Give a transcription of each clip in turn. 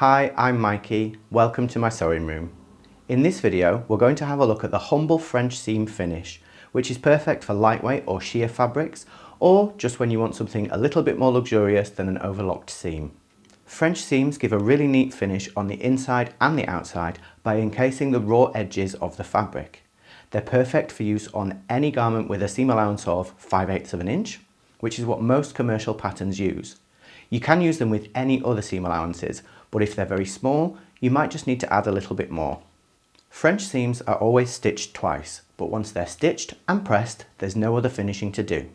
Hi, I'm Mikey. Welcome to my sewing room. In this video, we're going to have a look at the humble French seam finish, which is perfect for lightweight or sheer fabrics, or just when you want something a little bit more luxurious than an overlocked seam. French seams give a really neat finish on the inside and the outside by encasing the raw edges of the fabric. They're perfect for use on any garment with a seam allowance of 5/8 of an inch, which is what most commercial patterns use. You can use them with any other seam allowances, but if they're very small, you might just need to add a little bit more. French seams are always stitched twice, but once they're stitched and pressed, there's no other finishing to do.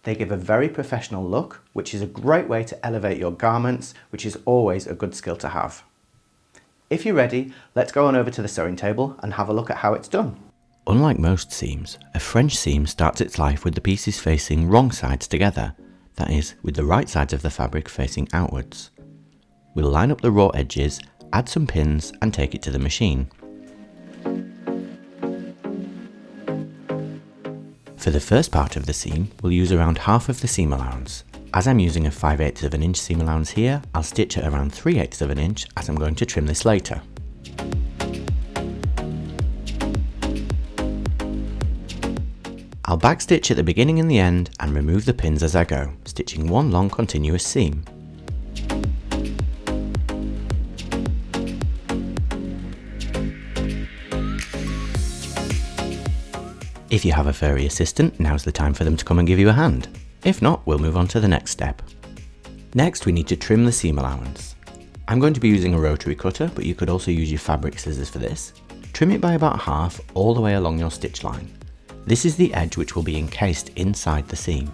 They give a very professional look, which is a great way to elevate your garments, which is always a good skill to have. If you're ready, let's go on over to the sewing table and have a look at how it's done. Unlike most seams, a French seam starts its life with the pieces facing wrong sides together, that is, with the right sides of the fabric facing outwards. We'll line up the raw edges, add some pins and take it to the machine. For the first part of the seam, we'll use around half of the seam allowance. As I'm using a 5/8 of an inch seam allowance here, I'll stitch at around 3/8 of an inch as I'm going to trim this later. I'll backstitch at the beginning and the end and remove the pins as I go, stitching one long continuous seam. If you have a furry assistant, now's the time for them to come and give you a hand. If not, we'll move on to the next step. Next, we need to trim the seam allowance. I'm going to be using a rotary cutter, but you could also use your fabric scissors for this. Trim it by about half all the way along your stitch line. This is the edge which will be encased inside the seam.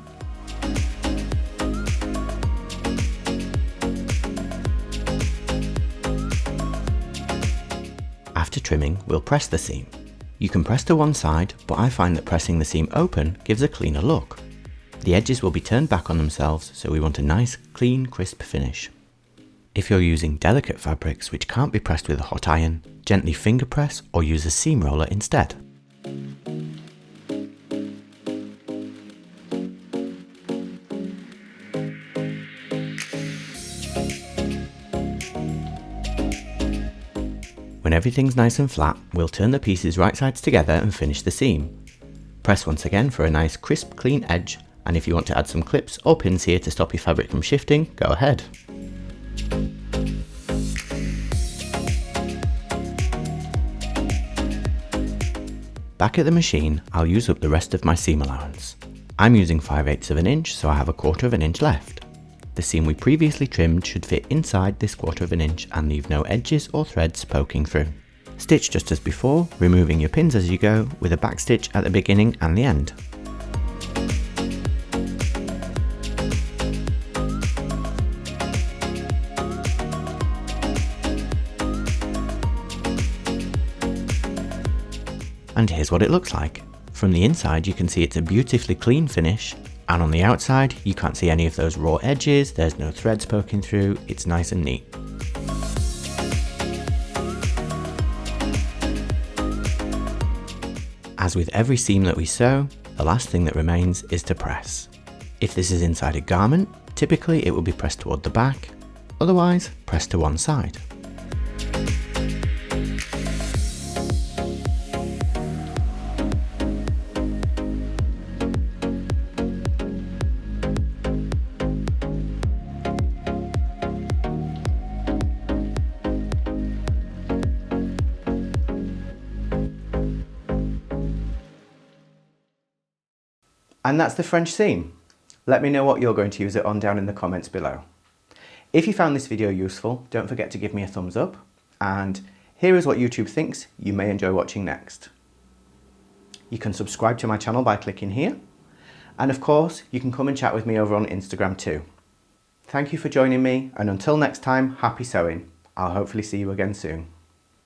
After trimming, we'll press the seam. You can press to one side, but I find that pressing the seam open gives a cleaner look. The edges will be turned back on themselves, so we want a nice, clean, crisp finish. If you're using delicate fabrics which can't be pressed with a hot iron, gently finger press or use a seam roller instead. When everything's nice and flat, we'll turn the pieces right sides together and finish the seam. Press once again for a nice crisp clean edge, and if you want to add some clips or pins here to stop your fabric from shifting, go ahead. Back at the machine, I'll use up the rest of my seam allowance. I'm using 5/8 of an inch, so I have a 1/4 of an inch left. The seam we previously trimmed should fit inside this 1/4 of an inch and leave no edges or threads poking through. Stitch just as before, removing your pins as you go, with a backstitch at the beginning and the end. And here's what it looks like. From the inside you can see it's a beautifully clean finish, and on the outside you can't see any of those raw edges, there's no threads poking through, it's nice and neat. As with every seam that we sew, the last thing that remains is to press. If this is inside a garment, typically it will be pressed toward the back, otherwise press to one side. And that's the French seam. Let me know what you're going to use it on down in the comments below. If you found this video useful, don't forget to give me a thumbs up, and here is what YouTube thinks you may enjoy watching next. You can subscribe to my channel by clicking here, and of course you can come and chat with me over on Instagram too. Thank you for joining me, and until next time, happy sewing. I'll hopefully see you again soon.